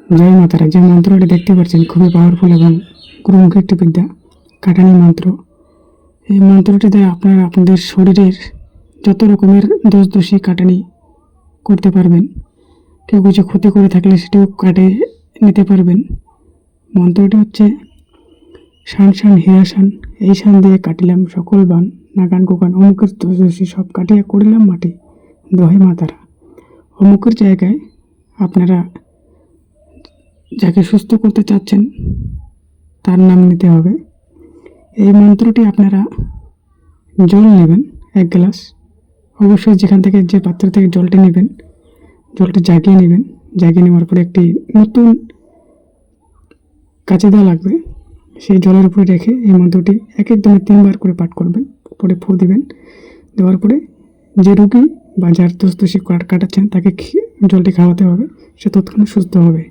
জয় মাতারা। যে মন্ত্রটি দেখতে পাচ্ছেন খুবই পাওয়ারফুল এবং গুরুমুখী একটি বিদ্যা, কাটানি মন্ত্র। এই মন্ত্রটি দ্বারা আপনারা আপনাদের শরীরের যত রকমের দোষ দোষী কাটানি করতে পারবেন। কেউ কিছু ক্ষতি করে থাকলে সেটিও কাটে নিতে পারবেন। মন্ত্রটি হচ্ছে শান শান হীরা শান, এই শান দিয়ে কাটিলাম সকল বান, নাগান কোকান অমুকের দোষ দোষী সব কাটিয়া করিলাম মাটি, দোহাই মাতারা। অমুকের জায়গায় আপনারা যাকে সুস্থ করতে চাচ্ছেন তার নাম নিতে হবে। এই মন্ত্রটি আপনারা জল নেবেন 1 গ্লাস, অবশ্যই যেখান থেকে যে পাত্র থেকে জলটি নেবেন জলটি জাগিয়ে নেবেন। জাগিয়ে নেওয়ার পরে একটি নতুন কাঁচি দেওয়া লাগবে, সেই জলের উপরে রেখে এই মন্ত্রটি এক দিনে 3 বার করে পাঠ করবেন। পরে ফু দিবেন। দেওয়ার পরে যে রোগী বা যার দোষ দোষী কাটাচ্ছেন তাকে জলটি খাওয়াতে হবে, সে তৎক্ষণাৎ সুস্থ হবে।